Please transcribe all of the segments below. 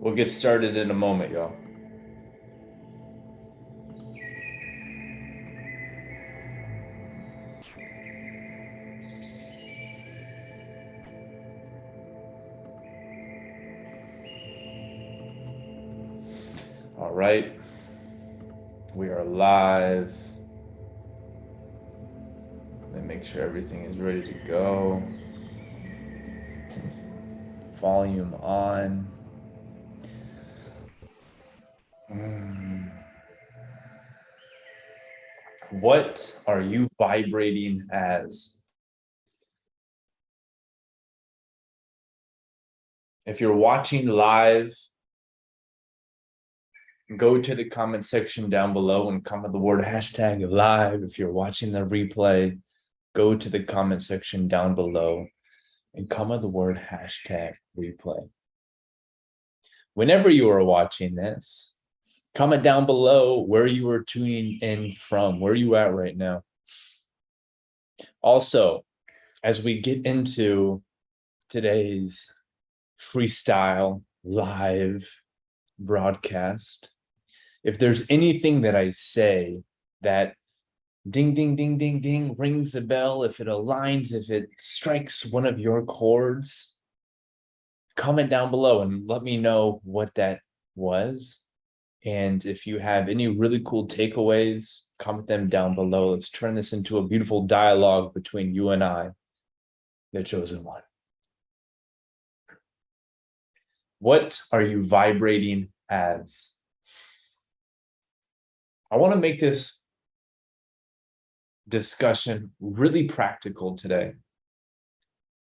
We'll get started in a moment, y'all. All right. We are live. Let me make sure everything is ready to go. Volume on. What are you vibrating as? If you're watching live, go to the comment section down below and comment the word hashtag live. If you're watching the replay, go to the comment section down below and comment the word hashtag replay. Whenever you are watching this, comment down below where you are tuning in from, where you at right now. Also, as we get into today's freestyle live broadcast, if there's anything that I say that ding, ding, ding, ding, ding, rings a bell, if it aligns, if it strikes one of your chords, comment down below and let me know what that was. And if you have any really cool takeaways, comment them down below. Let's turn this into a beautiful dialogue between you and I, the chosen one. What are you vibrating as? I want to make this discussion really practical today.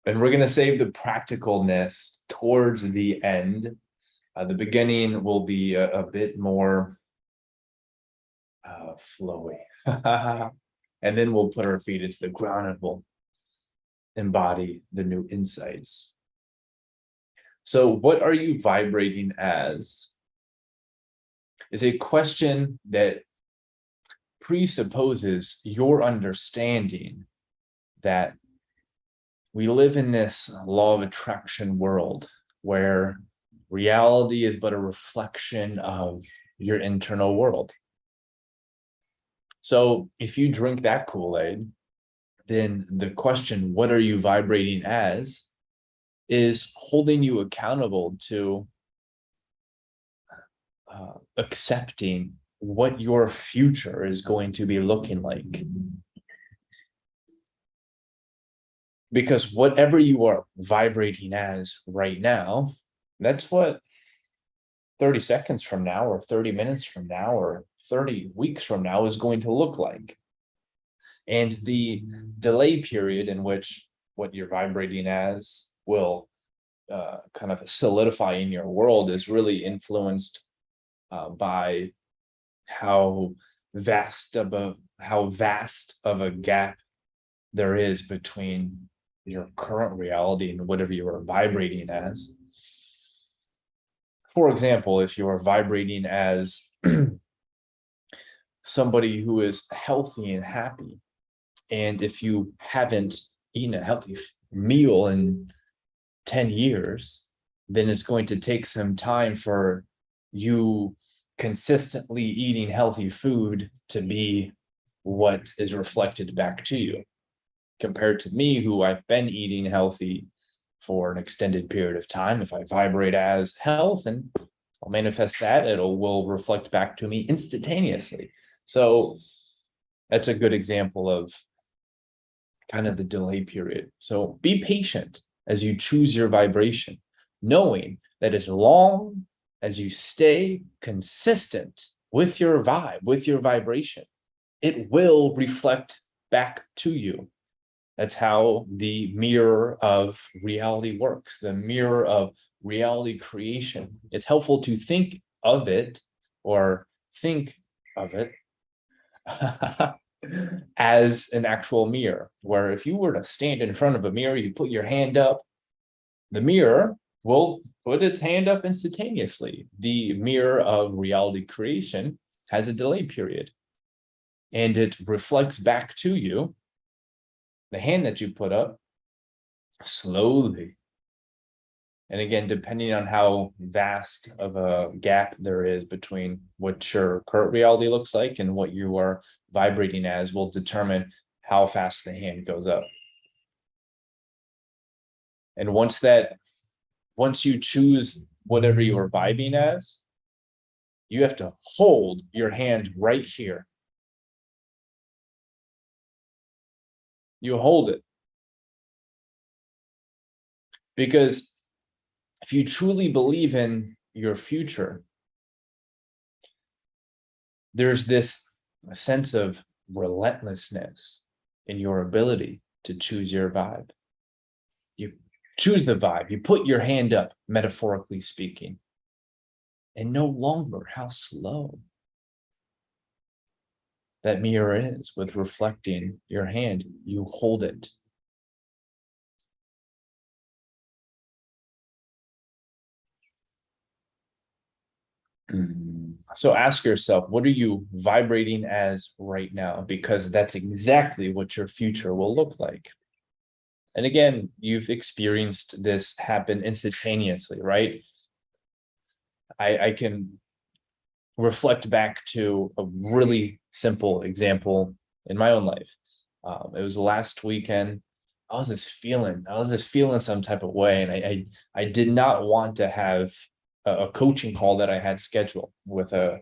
And we're going to save the practicalness towards the end. The beginning will be a bit more flowy. And then we'll put our feet into the ground and we'll embody the new insights. So what are you vibrating as is a question that presupposes your understanding that we live in this law of attraction world where reality is but a reflection of your internal world. So if you drink that Kool-Aid, then the question, what are you vibrating as, is holding you accountable to accepting what your future is going to be looking like. Because whatever you are vibrating as right now, that's what 30 seconds from now or 30 minutes from now or 30 weeks from now is going to look like. And the delay period in which what you're vibrating as will kind of solidify in your world is really influenced by how vast of a gap there is between your current reality and whatever you are vibrating as. For example, if you are vibrating as somebody who is healthy and happy, and if you haven't eaten a healthy meal in 10 years, then it's going to take some time for you consistently eating healthy food to be what is reflected back to you. Compared to me, who I've been eating healthy for an extended period of time, if I vibrate as health, and I'll manifest that, will reflect back to me instantaneously. So that's a good example of kind of the delay period. So be patient as you choose your vibration, knowing that as long as you stay consistent with your vibe, with your vibration, it will reflect back to you. That's how the mirror of reality works, the mirror of reality creation. It's helpful to think of it as an actual mirror, where if you were to stand in front of a mirror, you put your hand up, the mirror will put its hand up instantaneously. The mirror of reality creation has a delay period, and it reflects back to you the hand that you put up slowly, And again, depending on how vast of a gap there is between what your current reality looks like and what you are vibrating as will determine how fast the hand goes up. And once you choose whatever you are vibing as, you have to hold your hand right here. You hold it. Because if you truly believe in your future, there's this sense of relentlessness in your ability to choose your vibe. You choose the vibe, you put your hand up, metaphorically speaking, and no longer how slow that mirror is with reflecting your hand. You hold it. So ask yourself, what are you vibrating as right now? Because that's exactly what your future will look like. And again, you've experienced this happen instantaneously, right? I can reflect back to a really simple example in my own life. It was last weekend. I was just feeling some type of way, and I did not want to have a coaching call that I had scheduled with a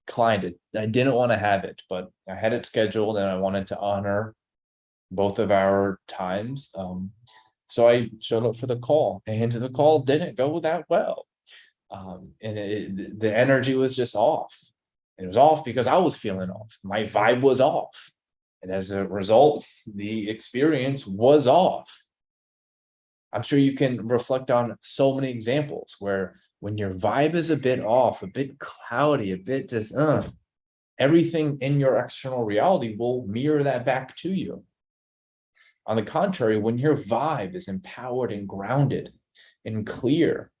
client. I didn't want to have it, but I had it scheduled, and I wanted to honor both of our times. So I showed up for the call, and the call didn't go that well. And the energy was just off. It was off because I was feeling off. My vibe was off. And as a result, the experience was off. I'm sure you can reflect on so many examples where when your vibe is a bit off, a bit cloudy, a bit just, everything in your external reality will mirror that back to you. On the contrary, when your vibe is empowered and grounded and clear,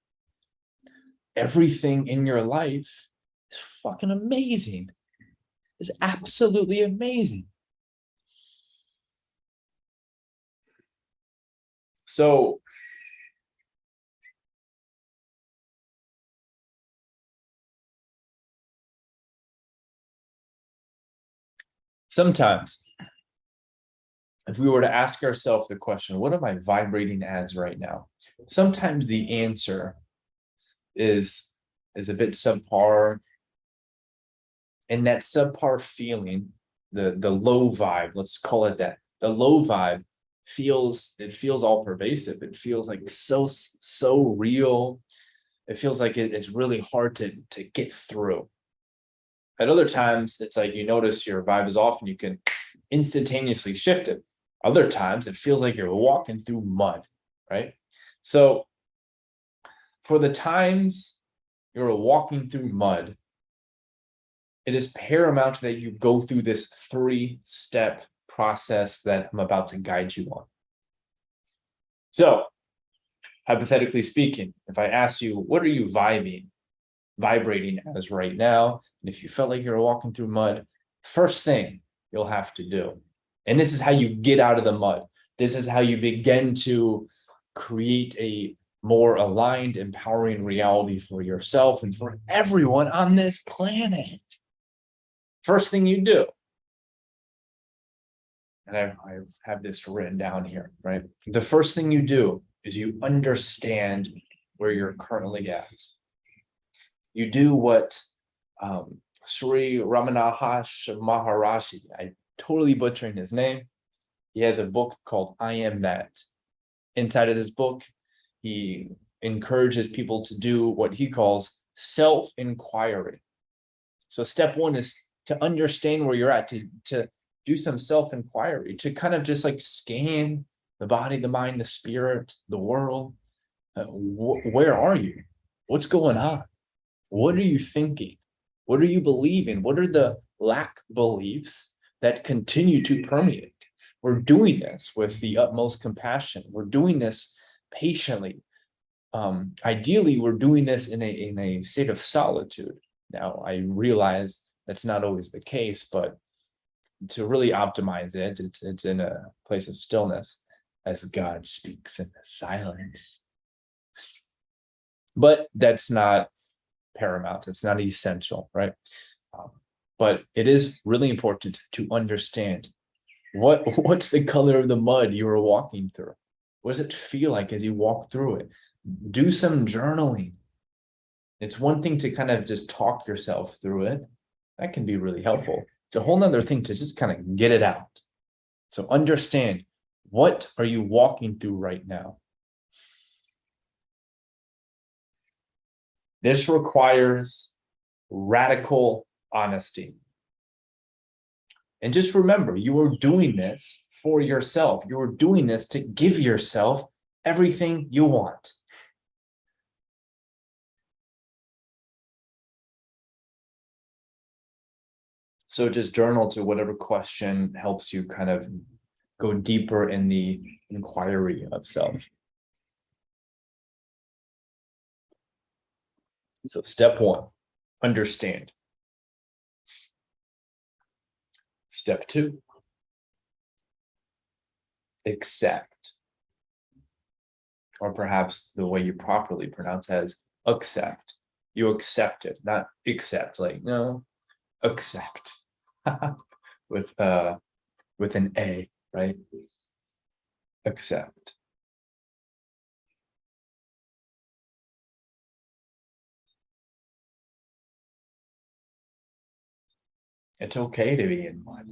everything in your life is fucking amazing. It's absolutely amazing. So sometimes if we were to ask ourselves the question, what am I vibrating as right now? Sometimes the answer is a bit subpar. And that subpar feeling, the low vibe, let's call it that. The low vibe feels all pervasive. It feels like so real. It feels like it's really hard to get through. At other times, it's like you notice your vibe is off and you can instantaneously shift it. Other times, it feels like you're walking through mud, right? So for the times you're walking through mud, it is paramount that you go through this 3-step process that I'm about to guide you on. So, hypothetically speaking, if I asked you, what are you vibrating as right now? And if you felt like you're walking through mud, first thing you'll have to do, and this is how you get out of the mud. This is how you begin to create a more aligned, empowering reality for yourself and for everyone on this planet. First thing you do, and I have this written down here, right? The first thing you do is you understand where you're currently at. You do what Sri Ramanahash Maharashi, I totally butchering his name. He has a book called I Am That. Inside of this book, he encourages people to do what he calls self-inquiry. So step one is to understand where you're at, to do some self-inquiry, to kind of just like scan the body, the mind, the spirit, the world. Where are you? What's going on? What are you thinking? What are you believing? What are the lack beliefs that continue to permeate? We're doing this with the utmost compassion. We're doing this patiently. Ideally, we're doing this in a state of solitude. Now, I realize that's not always the case, but to really optimize it, it's in a place of stillness as God speaks in the silence. But that's not paramount. It's not essential, right? But it is really important to understand what's the color of the mud you were walking through. What does it feel like as you walk through it? Do some journaling. It's one thing to kind of just talk yourself through it. That can be really helpful. It's a whole nother thing to just kind of get it out. So understand, what are you walking through right now? This requires radical honesty. And just remember, you are doing this for yourself. You are doing this to give yourself everything you want. So just journal to whatever question helps you kind of go deeper in the inquiry of self. So step one, understand. Step two, accept. Or perhaps the way you properly pronounce as accept. You accept it, not accept, like, no, accept. with an A, right? Accept. It's okay to be in mud.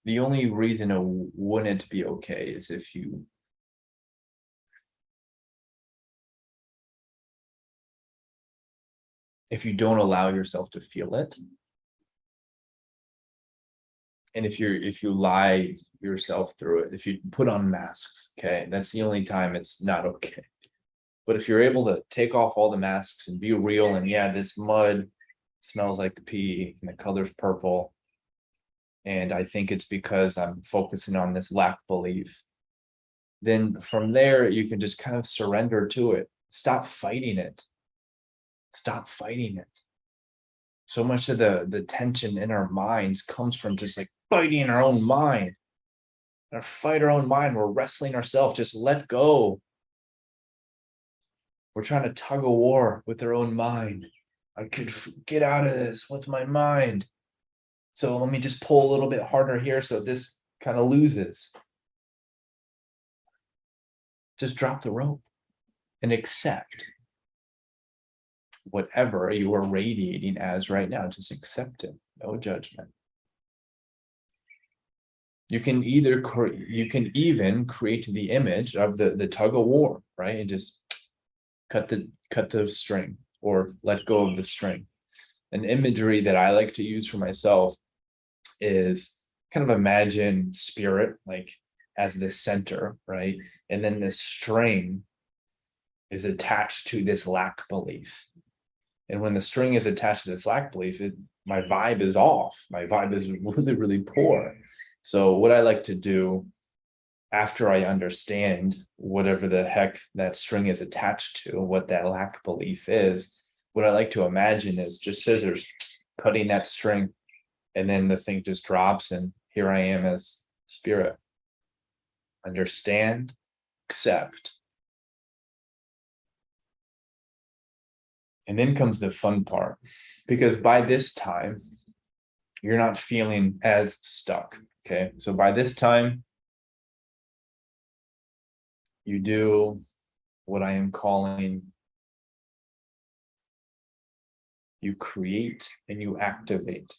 The only reason it wouldn't be okay is if you don't allow yourself to feel it. And if you lie yourself through it, if you put on masks, okay, that's the only time it's not okay. But if you're able to take off all the masks and be real, and yeah, this mud smells like pee and the color's purple, and I think it's because I'm focusing on this lack belief, then from there you can just kind of surrender to it. Stop fighting it. Stop fighting it. So much of the tension in our minds comes from just like fighting our own mind. Our fight our own mind, we're wrestling ourselves. Just let go. We're trying to tug a war with our own mind. I could get out of this with my mind. So let me just pull a little bit harder here so this kind of loses. Just drop the rope and accept whatever you are radiating as right now. Just accept it. No judgment. You can even create the image of the tug of war, right? And just cut the string or let go of the string. An imagery that I like to use for myself is kind of imagine spirit like as the center, right? And then this string is attached to this lack belief. And when the string is attached to this lack belief, my vibe is off. My vibe is really, really poor. So what I like to do after I understand whatever the heck that string is attached to, what that lack belief is, what I like to imagine is just scissors cutting that string, and then the thing just drops, and here I am as spirit. Understand, accept. And then comes the fun part, because by this time, you're not feeling as stuck, okay? So by this time, you do what I am calling, you create and you activate.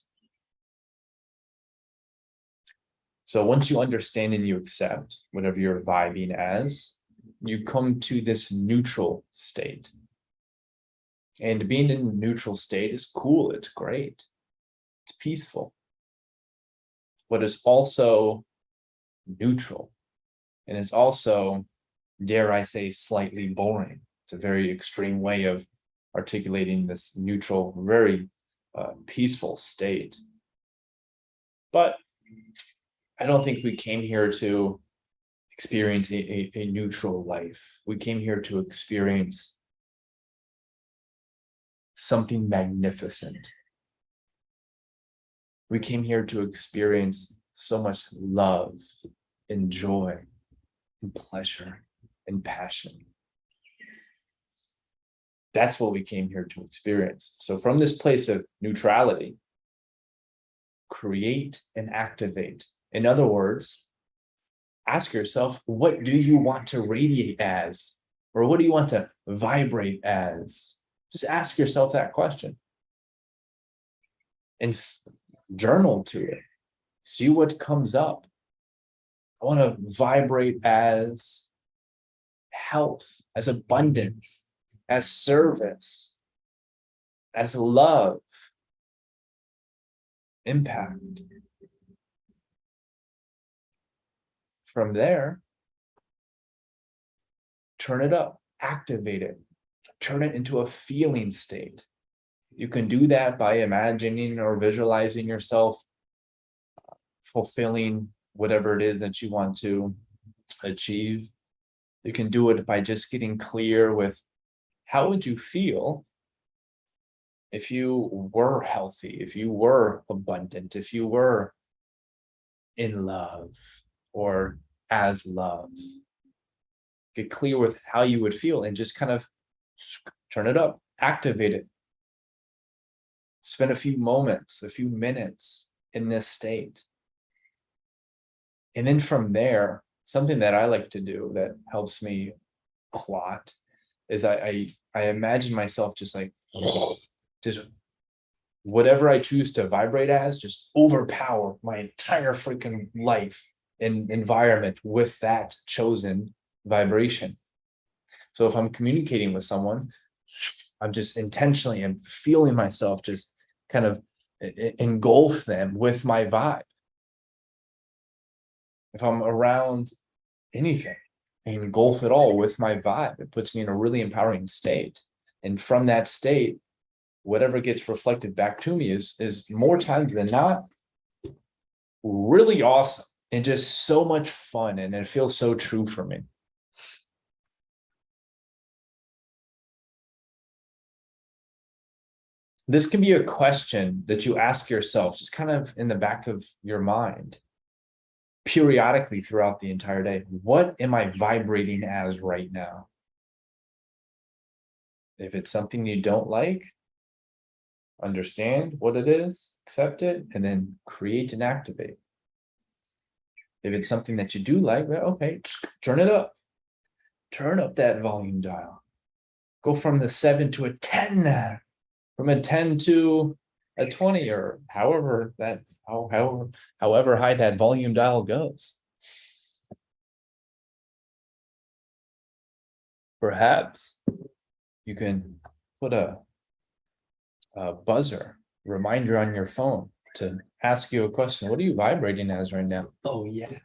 So once you understand and you accept whatever you're vibing as, you come to this neutral state. And being in a neutral state is cool. It's great. It's peaceful. But it's also neutral. And it's also, dare I say, slightly boring. It's a very extreme way of articulating this neutral, very peaceful state. But I don't think we came here to experience a neutral life. We came here to experience something magnificent. We came here to experience so much love and joy and pleasure and passion. That's what we came here to experience. So from this place of neutrality, create and activate. In other words, ask yourself, what do you want to radiate as? Or what do you want to vibrate as? Just ask yourself that question. And journal to it. See what comes up. I want to vibrate as health, as abundance, as service, as love, impact. From there, turn it up, activate it, turn it into a feeling state. You can do that by imagining or visualizing yourself fulfilling whatever it is that you want to achieve. You can do it by just getting clear with how would you feel if you were healthy, if you were abundant, if you were in love or as love. Get clear with how you would feel and just kind of turn it up, activate it. Spend a few moments, a few minutes in this state. And then from there, something that I like to do that helps me a lot is I imagine myself just like, just whatever I choose to vibrate as, just overpower my entire freaking life and environment with that chosen vibration. So if I'm communicating with someone, I'm just intentionally and feeling myself just kind of engulf them with my vibe. If I'm around anything, engulf it all with my vibe. It puts me in a really empowering state. And from that state, whatever gets reflected back to me is more times than not really awesome and just so much fun. And it feels so true for me. This can be a question that you ask yourself, just kind of in the back of your mind, periodically throughout the entire day. What am I vibrating as right now? If it's something you don't like, understand what it is, accept it, and then create and activate. If it's something that you do like, well, okay, turn it up. Turn up that volume dial. Go from the 7 to a 10 now. From a 10 to a 20, or however high that volume dial goes. Perhaps you can put a buzzer reminder on your phone to ask you a question. What are you vibrating as right now? Oh yeah,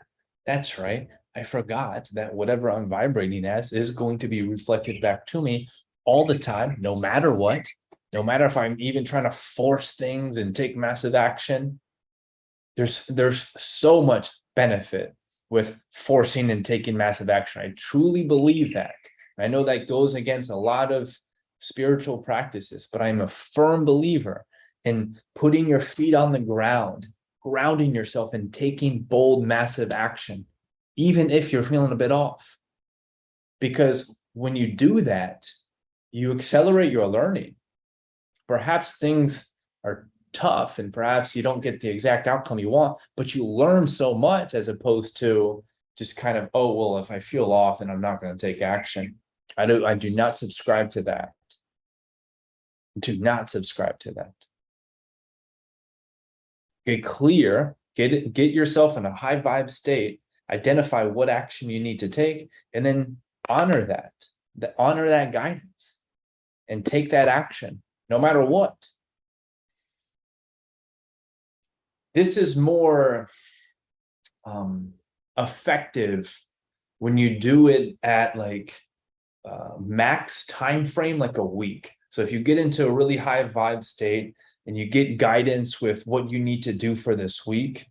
that's right. I forgot that whatever I'm vibrating as is going to be reflected back to me all the time, no matter what. No matter if I'm even trying to force things and take massive action, there's so much benefit with forcing and taking massive action. I truly believe that. I know that goes against a lot of spiritual practices, but I'm a firm believer in putting your feet on the ground, grounding yourself and taking bold, massive action, even if you're feeling a bit off. Because when you do that, you accelerate your learning. Perhaps things are tough and perhaps you don't get the exact outcome you want, but you learn so much as opposed to just kind of, oh, well, if I feel off, then I'm not going to take action. I do not subscribe to that. Do not subscribe to that. Get clear, get yourself in a high vibe state, identify what action you need to take, and then honor that guidance and take that action. No matter what. This is more effective when you do it at like max time frame, like a week. So if you get into a really high vibe state and you get guidance with what you need to do for this week,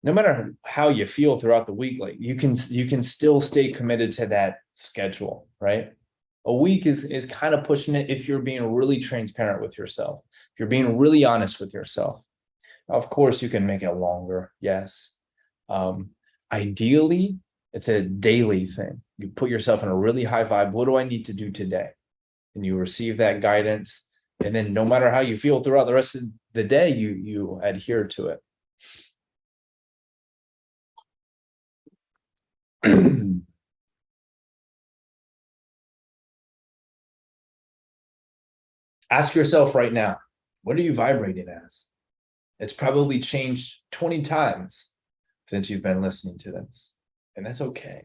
no matter how you feel throughout the week, like you can still stay committed to that schedule, right? A week is kind of pushing it if you're being really transparent with yourself. If you're being really honest with yourself. Of course, you can make it longer. Yes. Ideally, It's a daily thing. You put yourself in a really high vibe. What do I need to do today? And you receive that guidance. And then no matter how you feel throughout the rest of the day, you adhere to it. Ask yourself right now, what are you vibrating as? It's probably changed 20 times since you've been listening to this. And that's okay.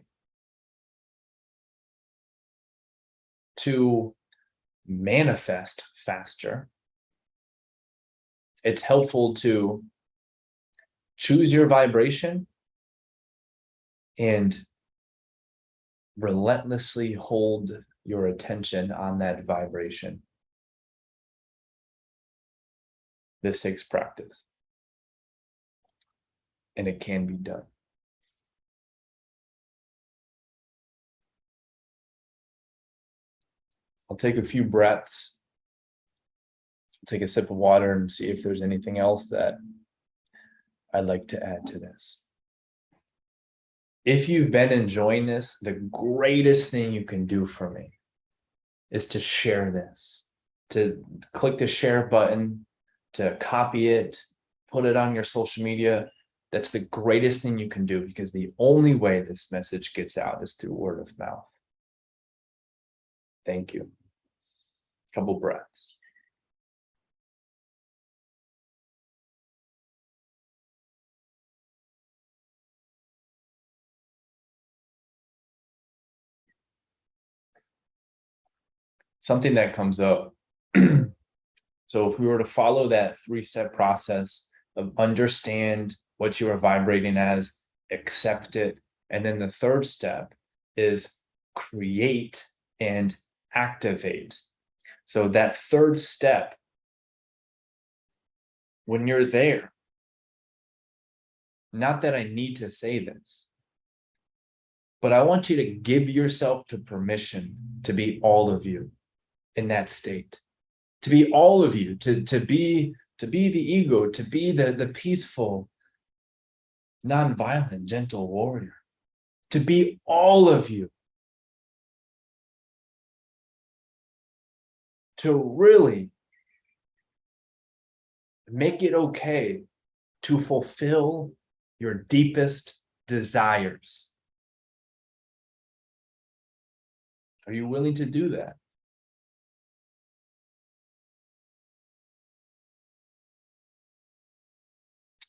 To manifest faster, it's helpful to choose your vibration and relentlessly hold your attention on that vibration. This takes practice, and it can be done. I'll take a few breaths, take a sip of water, and see if there's anything else that I'd like to add to this. If you've been enjoying this, the greatest thing you can do for me is to share this, to click the share button, to copy it, put it on your social media. That's the greatest thing you can do, because the only way this message gets out is through word of mouth. Thank you. Couple breaths. Something that comes up. So if we were to follow that 3-step process of understand what you are vibrating as, accept it, and then the third step is create and activate. So that third step, when you're there, not that I need to say this, but I want you to give yourself the permission to be all of you in that state, to be all of you, to be the ego, to be the peaceful, nonviolent, gentle warrior, to be all of you, to really make it okay to fulfill your deepest desires. Are you willing to do that?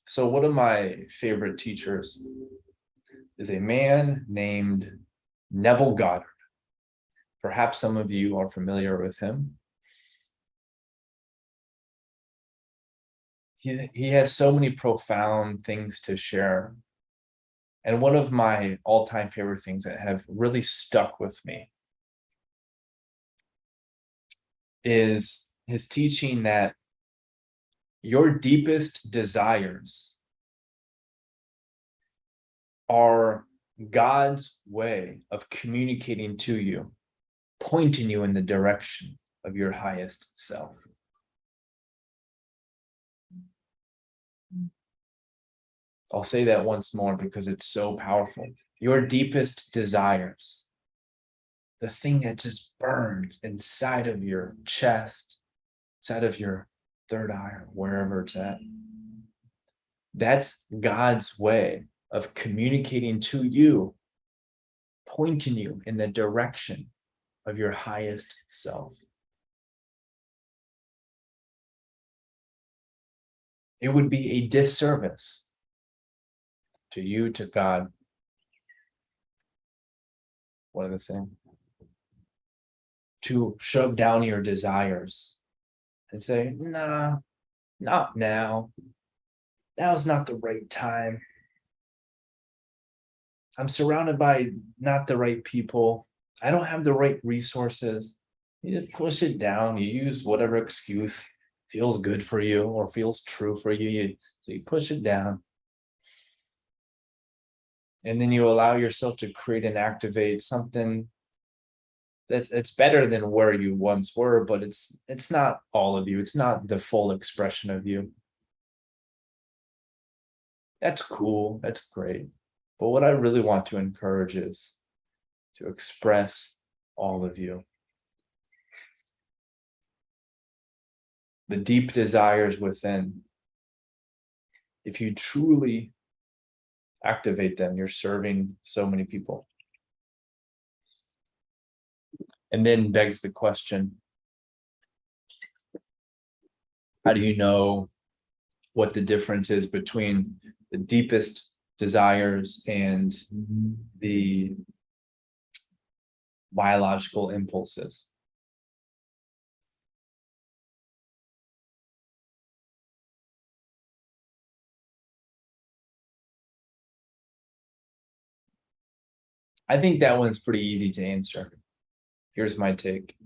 So one of my favorite teachers is a man named Neville Goddard. Perhaps some of you are familiar with him. He has so many profound things to share. And one of my all-time favorite things that have really stuck with me is his teaching that your deepest desires are God's way of communicating to you, pointing you in the direction of your highest self. I'll say that once more because it's so powerful. Your deepest desires, the thing that just burns inside of your chest, inside of your third eye, or wherever it's at, that's God's way of communicating to you, pointing you in the direction of your highest self. It would be a disservice to you, to God, one and the same, to shove down your desires and say, nah, not now. Now's not the right time. I'm surrounded by not the right people. I don't have the right resources. You just push it down. You use whatever excuse feels good for you or feels true for you. So you push it down. And then you allow yourself to create and activate something that's better than where you once were, but it's not all of you. It's not the full expression of you. That's cool. That's great. But what I really want to encourage is to express all of you. The deep desires within. If you truly activate them, you're serving so many people. And then begs the question, how do you know what the difference is between the deepest desires and the biological impulses? I think that one's pretty easy to answer. Here's my take.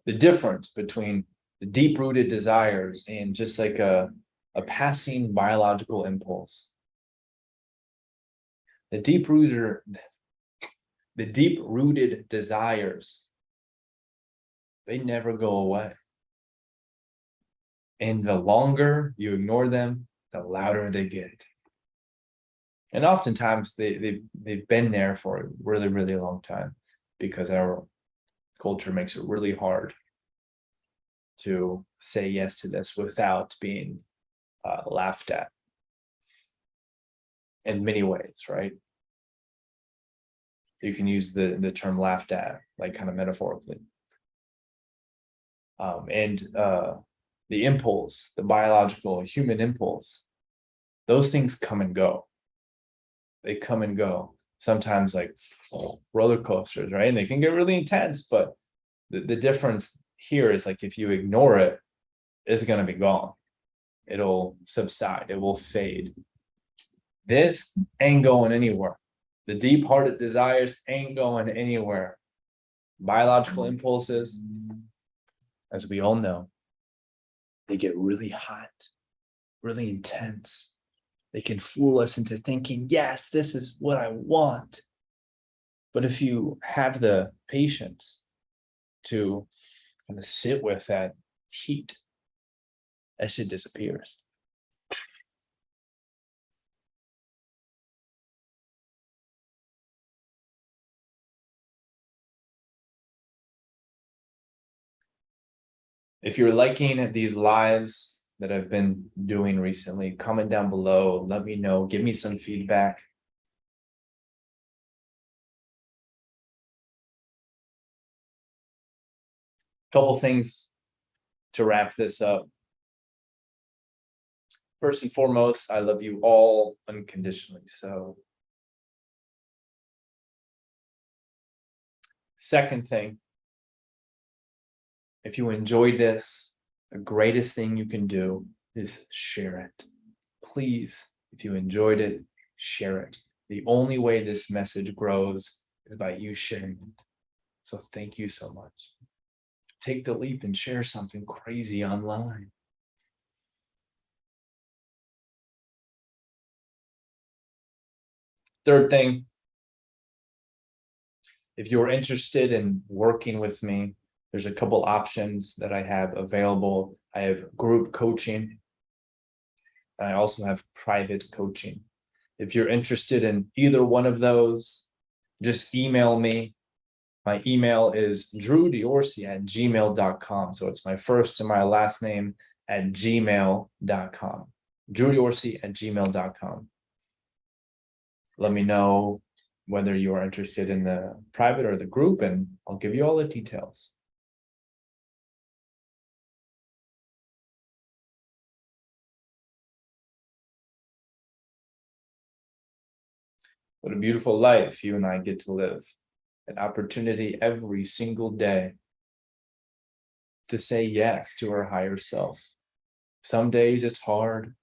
The difference between the deep-rooted desires and just like a passing biological impulse. The deep-rooted desires, they never go away. And the longer you ignore them, the louder they get. And oftentimes they've been there for a really, really long time because our culture makes it really hard to say yes to this without being laughed at in many ways, right? You can use the term laughed at, like kind of metaphorically. The impulse, the biological human impulse, those things come and go. They come and go. Sometimes like roller coasters, right? And they can get really intense, but the difference here is like if you ignore it, it's going to be gone. It'll subside. It will fade. This ain't going anywhere. The deep-hearted desires ain't going anywhere. Biological impulses, as we all know, they get really hot, really intense. They can fool us into thinking, yes, this is what I want. But if you have the patience to kind of sit with that heat, that shit disappears. If you're liking these lives that I've been doing recently, comment down below, let me know, give me some feedback. Couple things to wrap this up. First and foremost, I love you all unconditionally. So, second thing, if you enjoyed this, the greatest thing you can do is share it. Please, if you enjoyed it, share it. The only way this message grows is by you sharing it. So thank you so much. Take the leap and share something crazy online. Third thing, if you're interested in working with me, there's a couple options that I have available. I have group coaching. I also have private coaching. If you're interested in either one of those, just email me. My email is drewdiorsi@gmail.com. So it's my first and my last name at gmail.com. drewdiorsi@gmail.com. Let me know whether you are interested in the private or the group, and I'll give you all the details. What a beautiful life you and I get to live. An opportunity every single day to say yes to our higher self. Some days it's hard,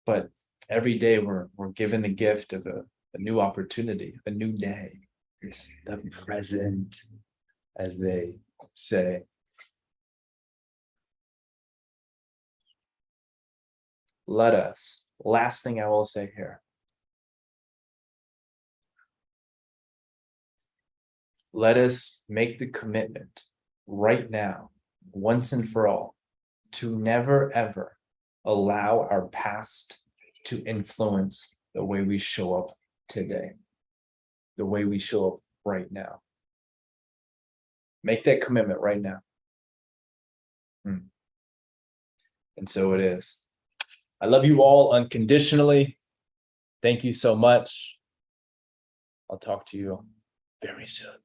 but every day we're given the gift of a new opportunity, a new day. It's the present, as they say. Let us, last thing I will say here, let us make the commitment right now, once and for all, to never ever allow our past to influence the way we show up today, the way we show up right now. Make that commitment right now. And so it is. I love you all unconditionally. Thank you so much. I'll talk to you very soon.